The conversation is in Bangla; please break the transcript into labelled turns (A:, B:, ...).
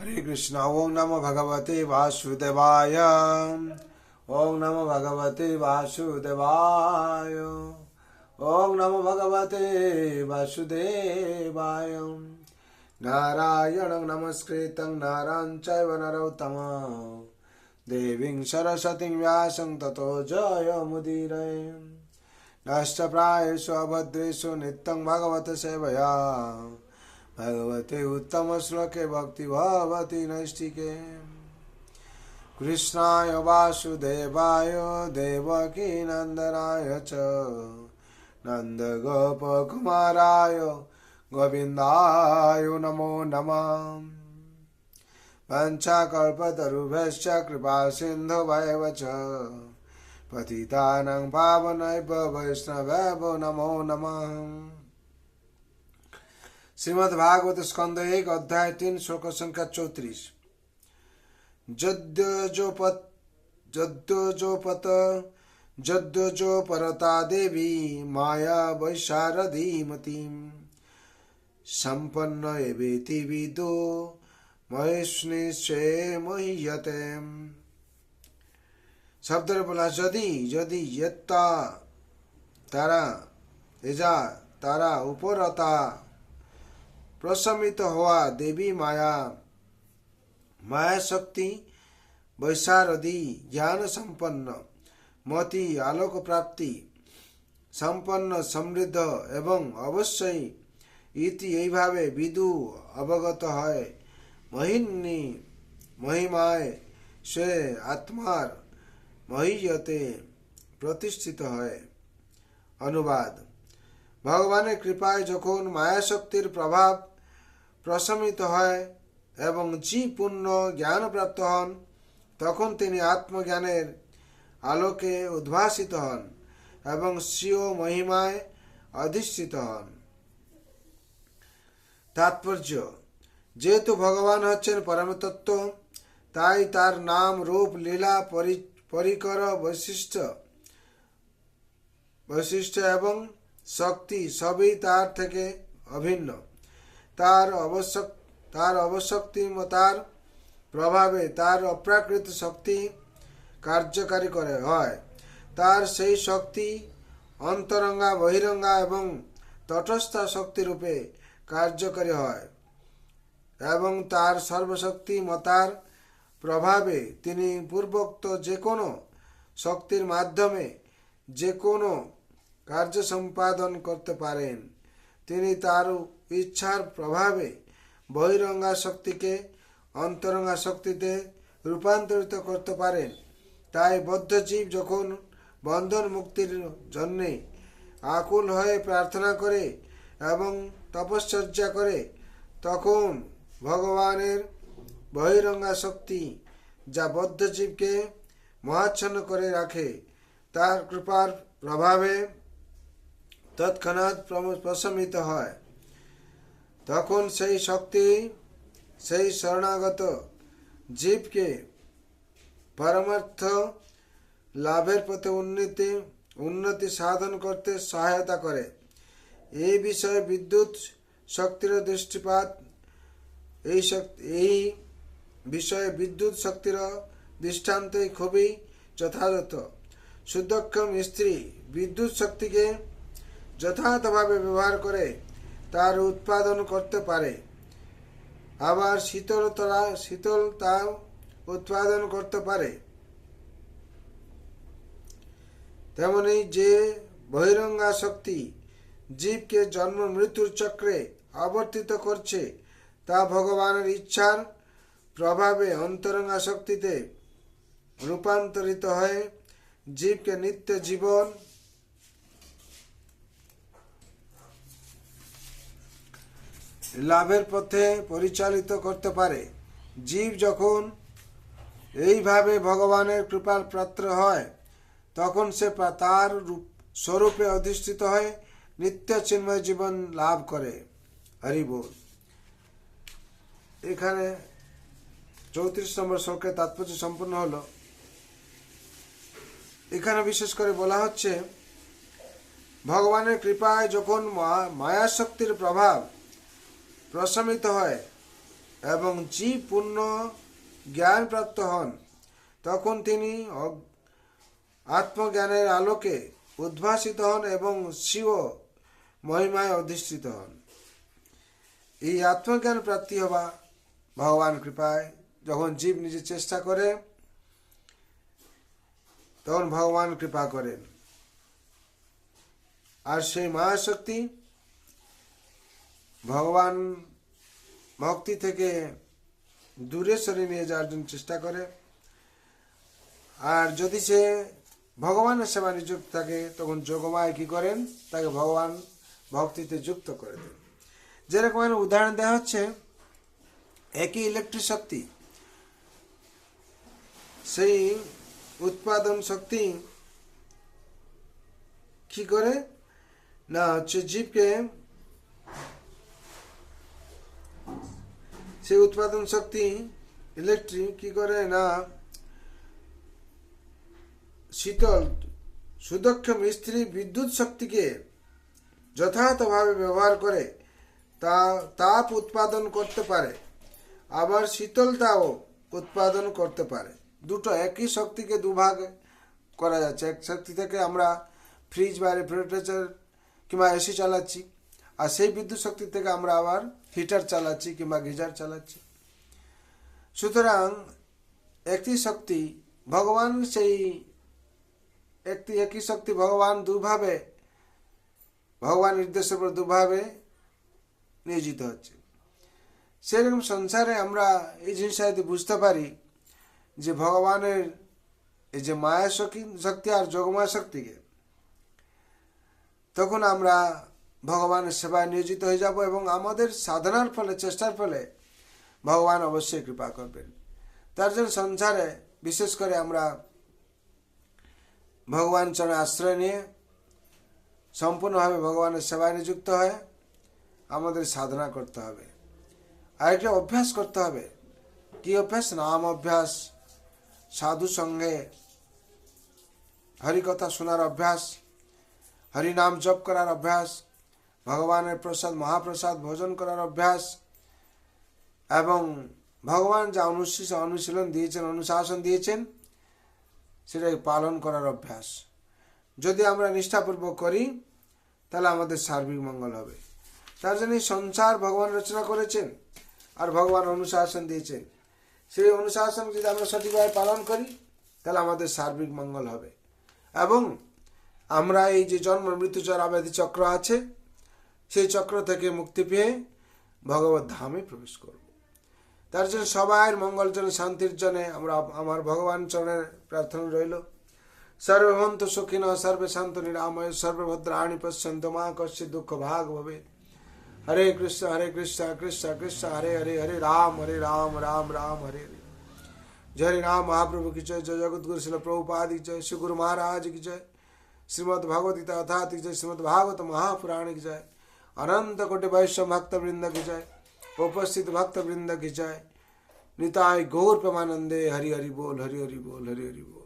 A: हरे कृष्ण। ओम नमो भगवते वासुदेवाय। ओम नमो भगवते वासुदेवाय। ओम नमो भगवते वासुदेवाय। नारायणं नमस्कृतं नरं चैव नरोत्तमं देवीं सरस्वतीं व्यासं ततो जयमुदीरये। नष्टप्रायेषु अभद्रेषु नित्यं भगवत सेवया भगवते उत्तम श्लोके भक्ति भवति नैष्टिके। कृष्णाय वासुदेवाय देवकी नंदनाय च नन्दगोपकुमाराय गोविन्दाय नमो नमः। पञ्चकल्पतरुभ्यश्च कृपासिन्धुभ्येव च पतितानां पावनेभ्यो वैष्णवेभ्यो नमो नमः। श्रीमद् भागवत स्कंद 1 अध्याय 3 श्लोक संख्या 34। जद्योजो परता देवी माया वैशारदीमतीं संपन्न एवेति विदो महेश्निश्चय मह्यते। शब्द बोला यदि यदि यत्ता तारा एजा तारा उपरता प्रशमित हुआ देवी माया माया शक्ति वैशारदी ज्ञान संपन्न मति आलोक प्राप्ति संपन्न समृद्ध एवं अवश्य इति यही भावे विदु अवगत है महिनी महिमाय से आत्मार मह्यते प्रतिष्ठित है। अनुवाद। भगवान कृपाय जखन माया शक्तिर प्रभाव प्रशमित হয় এবং জীব পূর্ণ জ্ঞান প্রাপ্ত হন তখন তিনি আত্মজ্ঞানের আলোকে উদ্ভাসিত হন এবং স্বীয় মহিমায় অধিষ্ঠিত হন। তাৎপর্য। যেহেতু ভগবান হচ্ছেন পরম তত্ত্ব তাই তার নাম রূপ লীলা পরিকর বৈশিষ্ট্য এবং শক্তি সবই তার থেকে অভিন্ন। তার অবশক্তিমতার প্রভাবে তার অপ্রাকৃত শক্তি কার্যকারী করে হয়। তার সেই শক্তি অন্তরঙ্গা বহিরঙ্গা এবং তটস্থ শক্তি রূপে কার্যকারী হয় এবং তার সর্বশক্তিমতার প্রভাবে তিনি পূর্বোক্ত যে কোনো শক্তির মাধ্যমে যে কোনো কার্য সম্পাদন করতে পারেন। তিনি তার ইচ্ছার প্রভাবে বহিরঙ্গা শক্তিকে অন্তরঙ্গা শক্তিতে রূপান্তরিত করতে পারেন। তাই বদ্ধজীব যখন বন্ধন মুক্তির জন্যে আকুল হয়ে প্রার্থনা করে এবং তপশ্চর্যা করে তখন ভগবানের বহিরঙ্গা শক্তি যা বদ্ধজীবকে মহাচ্ছন্ন করে রাখে তার কৃপার প্রভাবে তৎক্ষণাৎ প্রশমিত হয়। তখন সেই শক্তি সেই শরণাগত জীবকে পরমার্থ লাভের পথে উন্নতি সাধন করতে সহায়তা করে। এই বিষয়ে বিদ্যুৎ শক্তির দৃষ্টিপাত এই বিষয়ে বিদ্যুৎ শক্তির দৃষ্টান্তই খুবই যথাযথ। সুদক্ষম স্ত্রী বিদ্যুৎ শক্তিকে যথাযথভাবে ব্যবহার করে তার উৎপাদন করতে পারে, আবার শীতলতা উৎপাদন করতে পারে। তেমনি যে বহিরঙ্গা শক্তি জীবকে জন্ম মৃত্যুর চক্রে আবর্তিত করছে তা ভগবানের ইচ্ছার প্রভাবে অন্তরঙ্গা শক্তিতে রূপান্তরিত হয়ে জীবকে নিত্য জীবন লাভের পথে পরিচালিত করতে পারে। জীব যখন এইভাবে ভগবানের কৃপার পাত্র হয় তখন সে তার স্বরূপে অধিষ্ঠিত হয়ে নিত্য চিন্ময় জীবন লাভ করে। হরি বল। এখানে 34 নম্বর শ্লোকে তাৎপর্য সম্পূর্ণ হলো। এখানে বিশেষ করে বলা হচ্ছে ভগবানের কৃপায় যখন মায়া শক্তির প্রভাব প্রশমিত হয় এবং জীব পূর্ণ জ্ঞান প্রাপ্ত হন, তখন তিনি আত্মজ্ঞানের আলোকে উদ্ভাসিত হন এবং স্বীয় মহিমায় অধিষ্ঠিত হন। এই আত্মজ্ঞান প্রাপ্তি হওয়া ভগবান কৃপায়। যখন জীব নিজে চেষ্টা করে তখন ভগবান কৃপা করেন। আর সেই মহাশক্তি ভগবান ভক্তি থেকে দূরে সরিয়ে নিয়ে যাওয়ার জন্য চেষ্টা করে। আর যদি সে ভগবানের সেবা নিযুক্ত থাকে তখন যোগমায় কি করেন, তাকে ভগবান ভক্তিতে যুক্ত করে দেন। যেরকম উদাহরণ দেওয়া হচ্ছে, একই ইলেকট্রিক শক্তি, সেই উৎপাদন শক্তি কি করে না হচ্ছে জীবকে, সেই উৎপাদন শক্তি ইলেকট্রিক কি করে না শীতল সুদক্ষ মিস্ত্রি বিদ্যুৎ শক্তিকে যথাযথভাবে ব্যবহার করে তাপ উৎপাদন করতে পারে, আবার শীতলতাও উৎপাদন করতে পারে। দুটো একই শক্তিকে দুভাগ করা যাচ্ছে। এক শক্তি থেকে আমরা ফ্রিজ বা রেফ্রিজারেটর কিংবা এসি চালাচ্ছি, আর সেই বিদ্যুৎ শক্তি থেকে আমরা আবার হিটার চালাচ্ছি কিংবা গিজার চালাচ্ছি। সুতরাং একটি শক্তি ভগবান, সেই একই শক্তি ভগবান দুভাবে, ভগবান নির্দেশের উপর দুভাবে নিয়োজিত হচ্ছে। সেরকম সংসারে আমরা এই জিনিসটা যদি বুঝতে পারি যে ভগবানের এই যে মায়া শক্তি আর যোগমায়া শক্তিকে, তখন আমরা ভগবানের সেবায় নিয়োজিত হয়ে যাব এবং আমাদের সাধনার ফলে, চেষ্টার ফলে ভগবান অবশ্যই কৃপা করবেন। তার জন্য সংসারে বিশেষ করে আমরা ভগবান চরণে আশ্রয় নিয়ে সম্পূর্ণভাবে ভগবানের সেবায় নিযুক্ত হয়ে আমাদের সাধনা করতে হবে। আর একটা অভ্যাস করতে হবে। কি অভ্যাস? নাম অভ্যাস, সাধু সঙ্গে হরিকথা শোনার অভ্যাস, হরিনাম জপ করার অভ্যাস, ভগবানের প্রসাদ মহাপ্রসাদ ভোজন করার অভ্যাস, এবং ভগবান যা অনুশীলন দিয়েছেন, অনুশাসন দিয়েছেন, সেটাকে পালন করার অভ্যাস যদি আমরা নিষ্ঠাপূর্বক করি তাহলে আমাদের সার্বিক মঙ্গল হবে। তার জন্য সংসার ভগবান রচনা করেছেন আর ভগবান অনুশাসন দিয়েছেন। সেই অনুশাসন যদি আমরা সঠিকভাবে পালন করি তাহলে আমাদের সার্বিক মঙ্গল হবে এবং আমরা এই যে জন্ম মৃত্যু জরা ব্যাধি চক্র আছে, সেই চক্র থেকে মুক্তি পেয়ে ভগবত ধামে প্রবেশ করব। তার জন্য সবার মঙ্গল জন্য, শান্তির জন্য আমার ভগবান চরণের প্রার্থনা রইল। সর্বভন্ত সুখিন সর্বে শান্ত নিরাময় সর্বভদ্রাণি পশ্যন্ত মা কশ্চিৎ দুঃখ ভাগ ভবে। হরে কৃষ্ণ কৃষ্ণ কৃষ্ণ হরে হরে, হরে রাম রাম রাম হরে হরে। जय हरि नाम महाप्रभु की जय, जय जगत गुरु शिल प्रभुपाद की जय, श्री गुरु महाराज की जय, श्रीमद् भगवत गीता अथा की जय, श्रीमद् भागवत महापुराण की जय, अनंत कोटि वैष्णव भक्त वृंद की जय, उपस्थित भक्त वृंद की जय। निताय गौर प्रेमानंदे। हरि हरि बोल, हरि हरि बोल, हरि हरि बोल।